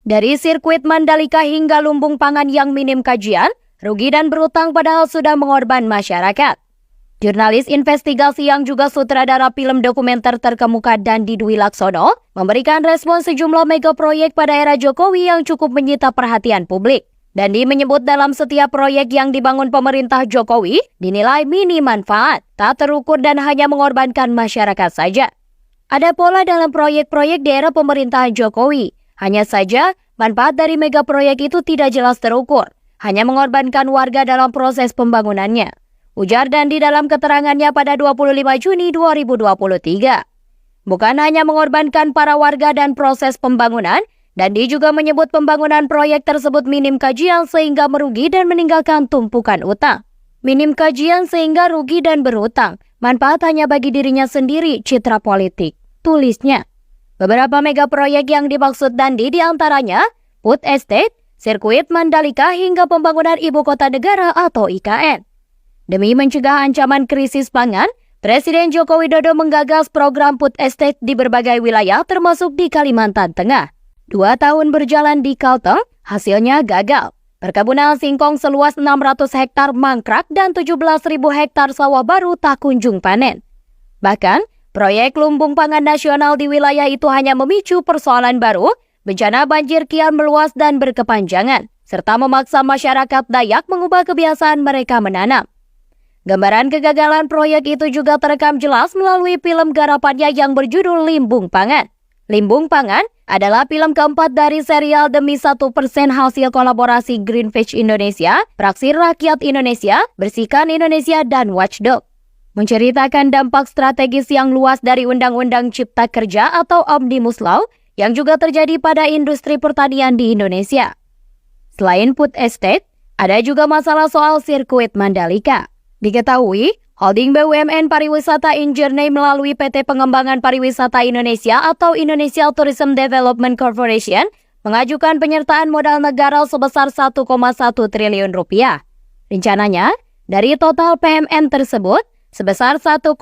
Dari sirkuit Mandalika hingga lumbung pangan yang minim kajian, rugi dan berutang padahal sudah mengorban masyarakat. Jurnalis investigasi yang juga sutradara film dokumenter terkemuka Dandi Dwi Laksono memberikan respon sejumlah megaproyek pada era Jokowi yang cukup menyita perhatian publik. Dandi menyebut dalam setiap proyek yang dibangun pemerintah Jokowi dinilai minim manfaat, tak terukur dan hanya mengorbankan masyarakat saja. Ada pola dalam proyek-proyek di era pemerintahan Jokowi. Hanya saja, manfaat dari megaproyek itu tidak jelas terukur, hanya mengorbankan warga dalam proses pembangunannya. Ujar Dandi dalam keterangannya pada 25 Juni 2023. Bukan hanya mengorbankan para warga dan proses pembangunan, Dandi juga menyebut pembangunan proyek tersebut minim kajian sehingga merugi dan meninggalkan tumpukan utang. Minim kajian sehingga rugi dan berutang, manfaat hanya bagi dirinya sendiri, citra politik, tulisnya. Beberapa megaproyek yang dimaksud Dandi diantaranya Food Estate, sirkuit Mandalika hingga pembangunan Ibu Kota Negara atau IKN. Demi mencegah ancaman krisis pangan, Presiden Joko Widodo menggagas program Food Estate di berbagai wilayah termasuk di Kalimantan Tengah. 2 tahun berjalan di Kalteng, hasilnya gagal. Perkebunan singkong seluas 600 hektar mangkrak dan 17.000 hektar sawah baru tak kunjung panen. Bahkan, proyek lumbung pangan nasional di wilayah itu hanya memicu persoalan baru, bencana banjir kian meluas dan berkepanjangan, serta memaksa masyarakat Dayak mengubah kebiasaan mereka menanam. Gambaran kegagalan proyek itu juga terekam jelas melalui film garapannya yang berjudul Limbung Pangan. Limbung Pangan adalah film keempat dari serial demi 1% hasil kolaborasi Greenpeace Indonesia, Praksi Rakyat Indonesia, Bersihkan Indonesia, dan Watchdog. Menceritakan dampak strategis yang luas dari Undang-Undang Cipta Kerja atau Omnibus Law yang juga terjadi pada industri pertanian di Indonesia. Selain Food Estate, ada juga masalah soal sirkuit Mandalika. Diketahui, holding BUMN Pariwisata Injourney melalui PT Pengembangan Pariwisata Indonesia atau Indonesia Tourism Development Corporation mengajukan penyertaan modal negara sebesar 1,1 triliun rupiah. Rencananya, dari total PMN tersebut, sebesar 1,05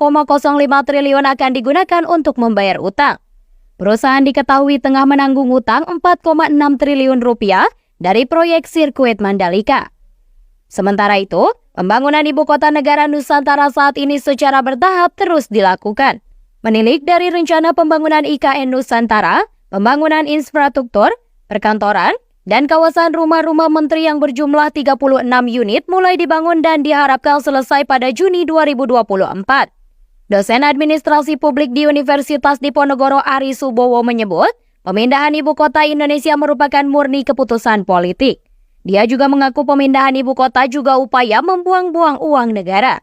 triliun akan digunakan untuk membayar utang. Perusahaan diketahui tengah menanggung utang 4,6 triliun rupiah dari proyek sirkuit Mandalika. Sementara itu, pembangunan Ibu Kota Negara Nusantara saat ini secara bertahap terus dilakukan. Menilik dari rencana pembangunan IKN Nusantara, pembangunan infrastruktur, perkantoran, dan kawasan rumah-rumah menteri yang berjumlah 36 unit mulai dibangun dan diharapkan selesai pada Juni 2024. Dosen Administrasi Publik di Universitas Diponegoro Ari Subowo menyebut, pemindahan Ibu Kota Indonesia merupakan murni keputusan politik. Dia juga mengaku pemindahan Ibu Kota juga upaya membuang-buang uang negara.